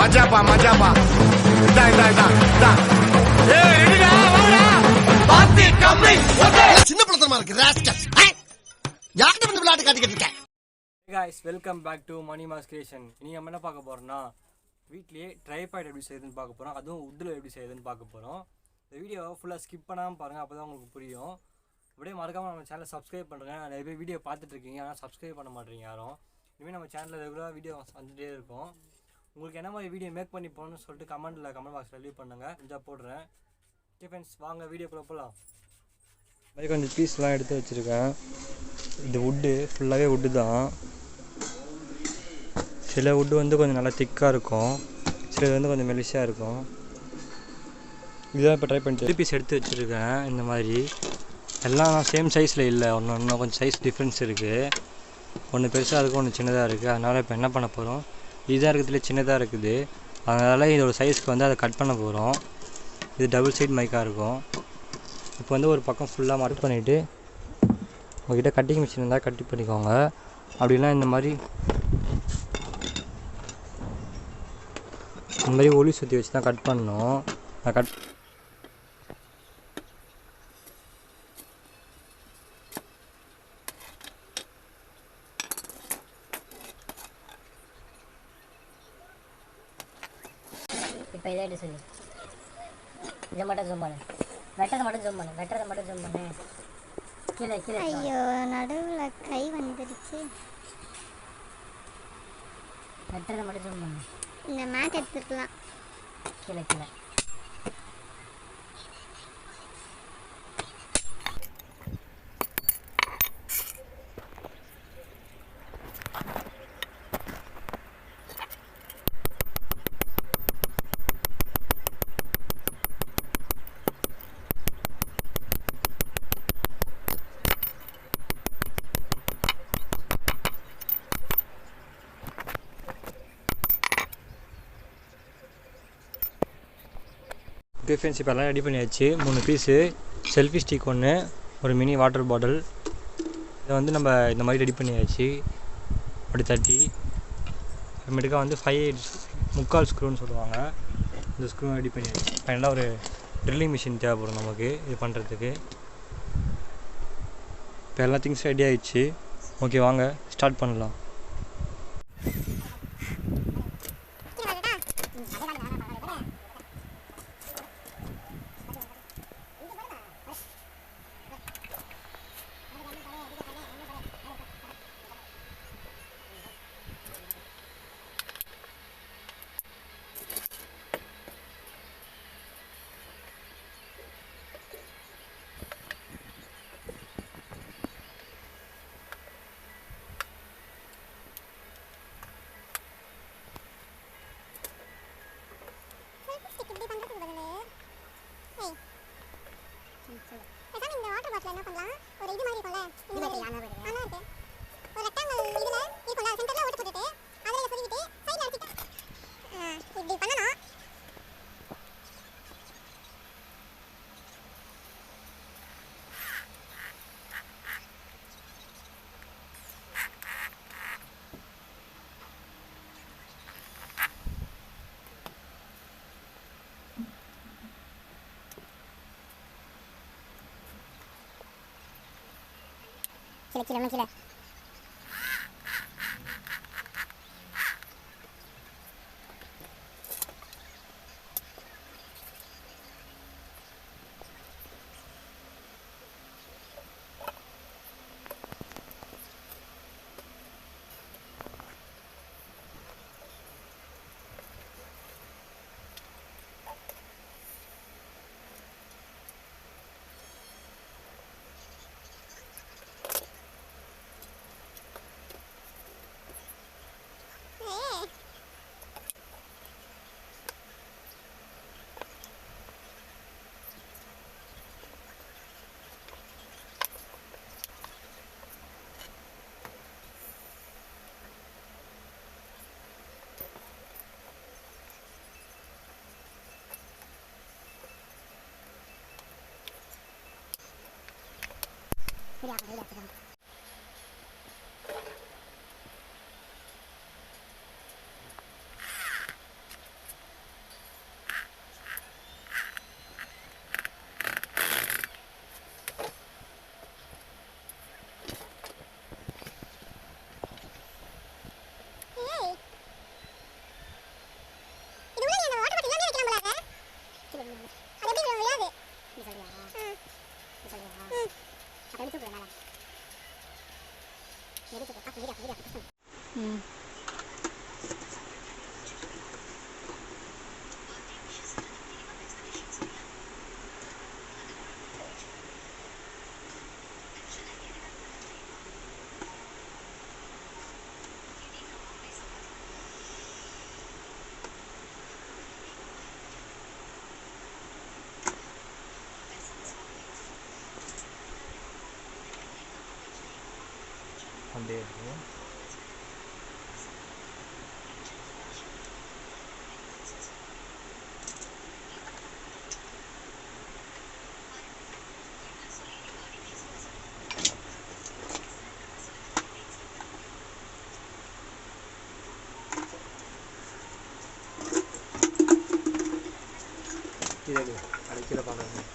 மஜாப்பா மஜாப்பா இதா இதா இதா இதா ஏய் ரெடிடா வாடா பாத்தி கம்மி சின்ன பழத்தமா இருக்கு ராஸ்கல் யார்கிட்ட வந்து விளையாட்டு காட்டிக்கிட்டு இருக்க guys welcome back to Mini-Tsunami Compilation. இனி நம்ம என்ன பார்க்க போறோம்னா வீட்லயே ட்ரைபாட் எப்படி செய்யுதுன்னு பார்க்க போறோம். அதுவும் வுட்ல எப்படி செய்யுதுன்னு பார்க்க போறோம். இந்த வீடியோவை ஃபுல்லா ஸ்கிப் பண்ணாம பாருங்க, அப்பதான் உங்களுக்கு புரியும். அப்படியே மறக்காம நம்ம சேனலை சப்ஸ்கிரைப் பண்ணுங்க. நிறைய பேர் வீடியோ பார்த்துட்டு இருக்கீங்க, ஆனால் சப்ஸ்கிரைப் பண்ண மாட்டீங்க யாரும். இனிமேல் நம்ம சேனலில் ரெகுலராக வீடியோ வந்துட்டே இருக்கும். உங்களுக்கு என்ன மாதிரி வீடியோ மேக் பண்ணி போகணும்னு சொல்லிட்டு கமெண்ட் பாக்ஸில் லீவ் பண்ணுங்கள், கொஞ்சம் போடுறேன். ஓகே ஃப்ரெண்ட்ஸ், வாங்க வீடியோக்குள்ளே போகலாம். மாதிரி கொஞ்சம் பீஸ்லாம் எடுத்து வச்சுருக்கேன். இது வுட்டு ஃபுல்லாகவே வுட்டு தான். சில வுட்டு வந்து கொஞ்சம் நல்லா திக்காக இருக்கும், சிலது வந்து கொஞ்சம் மெலிஷாக இருக்கும். இதுதான் இப்போ ட்ரை பண்ணிட்டு பீஸ் எடுத்து வச்சுருக்கேன். இந்த மாதிரி எல்லாம் சேம் சைஸில் இல்லை, ஒன்று கொஞ்சம் சைஸ் டிஃப்ரென்ஸ் இருக்குது. ஒன்று பெருசாக இருக்குது, ஒன்று சின்னதாக இருக்குது. அதனால் இப்போ என்ன பண்ண போகிறோம், இதாக இருக்கிறதுல சின்னதாக இருக்குது, அதனால் இதோட சைஸ்க்கு வந்து அதை கட் பண்ண போகிறோம். இது டபுள் சைட் மைக்காக இருக்கும். இப்போ வந்து ஒரு பக்கம் ஃபுல்லாக மட் பண்ணிவிட்டு, உங்கள்கிட்ட கட்டிங் மிஷின் இருந்தால் கட்டி பண்ணிக்கோங்க. அப்படின்னா இந்த மாதிரி ஒளி சுற்றி வச்சு தான் கட் பண்ணணும். கட் இப்போ இதை எடுத்து சொல்லி இதை மட்டும் ஜூம் பண்ணு, வெட்டுறதை மட்டும் ஜூம் பண்ணு, வெட்டுறதை மட்டும் ஜூம் பண்ணு. கீழே கீழே. ஐயோ, நடுவில் கை வந்துடுச்சு. வெட்டுறதை மட்டும் ஜூம் பண்ணு. இந்த மேட் எடுத்துக்கலாம். கீழே கீழே. டிஃபென்ஸ் இப்போ எல்லாம் ரெடி பண்ணியாச்சு. 3 பீஸு செல்ஃபி ஸ்டிக், ஒன்று ஒரு மினி வாட்டர் பாட்டில். இதை வந்து நம்ம இந்த மாதிரி ரெடி பண்ணியாச்சு. அப்படி தட்டி அப்புறமேட்டுக்கா வந்து 5/4 ஸ்க்ரூன்னு சொல்லுவாங்க, இந்த ஸ்க்ரூ ரெடி பண்ணியாச்சு. ஃபைனலாக ஒரு ட்ரில்லிங் மிஷின் தேவைப்படும் நமக்கு இது பண்ணுறதுக்கு. இப்போ எல்லா திங்ஸ் ரெடி ஆகிடுச்சு. ஓகே, வாங்க ஸ்டார்ட் பண்ணலாம். இந்த வாட்டர் பாட்டில் என்ன பண்ணலாம், ஒரு இது மாதிரி இருக்கும்ல, இந்த மாதிரி ஆனா இருக்கு, ஒரு ரெக்டாங்கிள் இதுல இருக்கும்ல, சென்டர்ல ஓட்ட போட்டுட்டு அதுல சொருகிட்டு சைடுல அடிச்சிட்டு இப்படி பண்ணணும். கீழே கீழே. அப்படியே இருக்கு. கீழே அடிக்கல பார்க்குறேன்.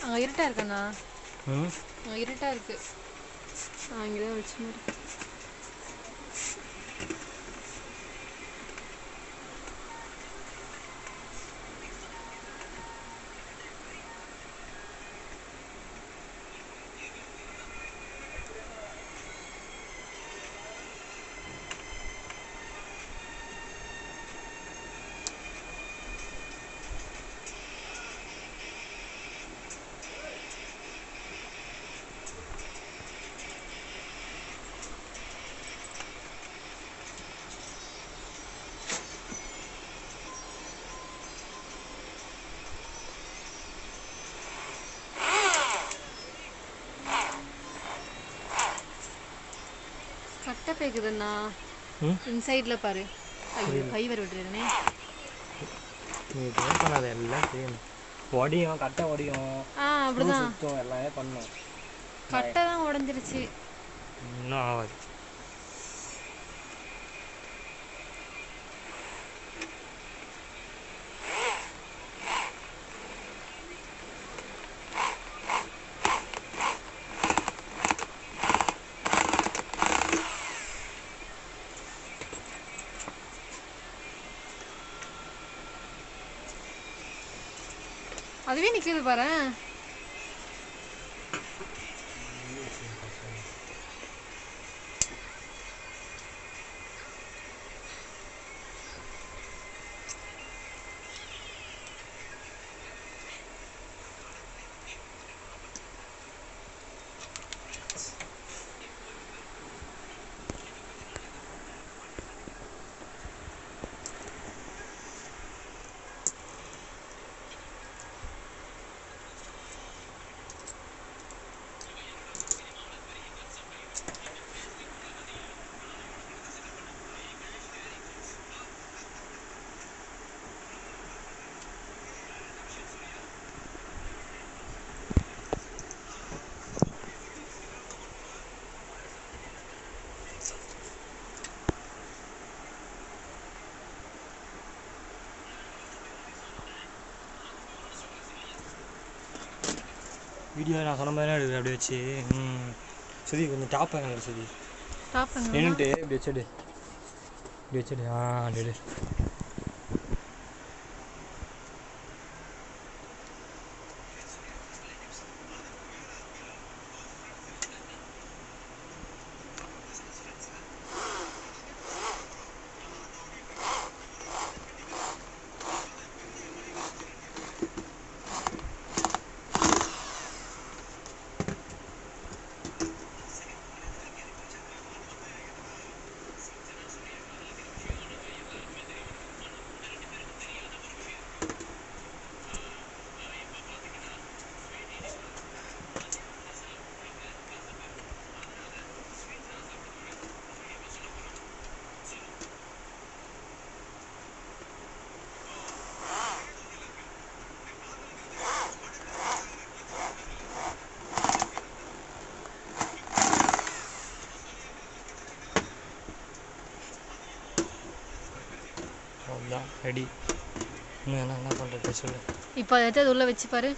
அங்கே இருட்டாக இருக்கண்ணா. அங்கே இருட்டாக இருக்கு. இங்கே தான் வச்சு மாதிரி. கட்டை பேக்குதுண்ணா. இன்சைடில் பாரு. ஐயோ கை வர விட்டுருதுனே. நீ ட்ரை பண்ணாத எல்லாம் செய்யணும். ஒடியும் கட்டை ஒடியும். அப்படிதான் சுத்தம் எல்லாமே பண்ணும். கட்டை தான் உடஞ்சிருச்சு. இன்னும் ஆகாது. அதுவே நிற்கிது பாரு. வீடியோ நான் சொன்ன மாதிரி எடுக்குது அப்படி வச்சு. சரி கொஞ்சம் டாப் வாங்க சரி. டாப் நின்றுட்டு இப்படி வச்சுடு. இப்படி வச்சுடு. அப்படி அவ்வளோதான் ரெடி. இன்னும் என்ன பண்ணுறது சொல்லு. இப்போ அதை அது உள்ளே வச்சு பாரு.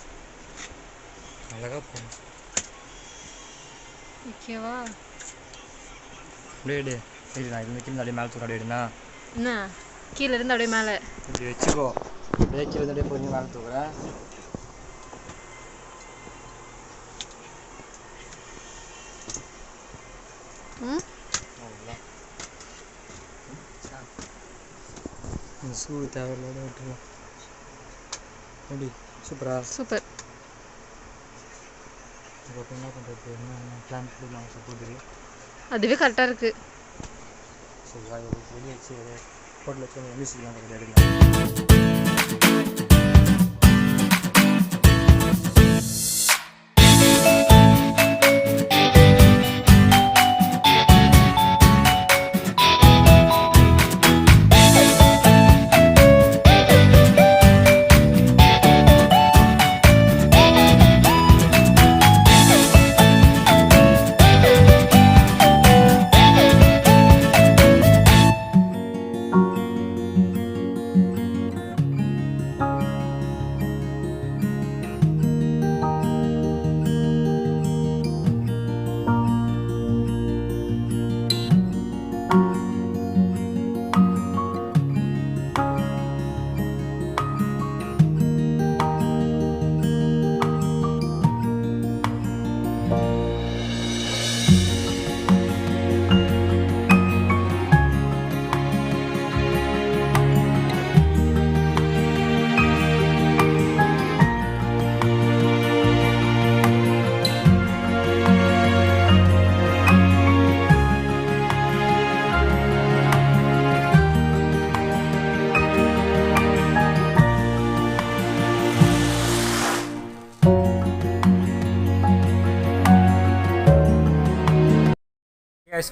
அழகாக போகும். ஓகேவா? அப்படியே எடு. சரி நான் இது கீழே அப்படியே மேலே தூரம் அப்படியே எடுனா என்ன கீழே இருந்து அப்படியே மேலே இப்படி வச்சுக்கோ. அப்படியே கீழே அப்படியே பொறுமையாக மேலே தூக்குறேன். அவ்வளோதான். இந்த ஷூ தேவையில்லாத விட்டுருவோம். எப்படி சூப்பரா? சூப்பர். இப்போ என்ன பண்ணுறது, என்ன பிளான் பண்ணலாம் சப்போது. அதுவே கரெக்டாக இருக்குது. சரி வெளியே வச்சு ஹோட்டலில் வச்சு மியூசிக்லாம் கொஞ்சம் எடுக்கலாம்.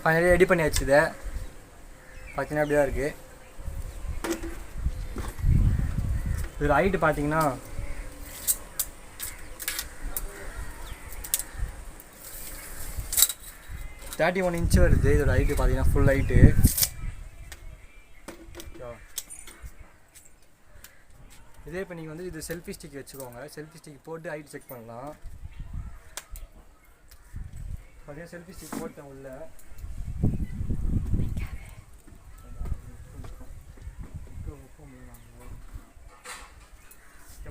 ஃபைனலி ரெடி பண்ணியாச்சு. இதை பார்த்தீங்கன்னா அப்படி தான் இருக்குது. இதில் ஹைட்டு பார்த்தீங்கன்னா 31 இன்ச்சு வருது. இதோட ஹைட்டு பார்த்தீங்கன்னா ஃபுல் ஹைட்டு. இதே இப்போ நீங்கள் வந்து இது செல்ஃபி ஸ்டிக் வச்சுக்கோங்க. செல்ஃபி ஸ்டிக் போட்டு ஹைட் செக் பண்ணலாம். பார்த்தீங்கன்னா செல்ஃபி ஸ்டிக் போட்டேன் உள்ள.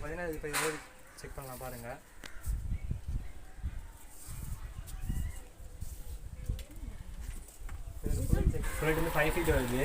பார்த்தீங்கன்னா இப்போ எவ்வளோ செக் பண்ணலாம் பாருங்கள். ஃபுல் ஹைட் வந்து 5 ஃபீட் வருது.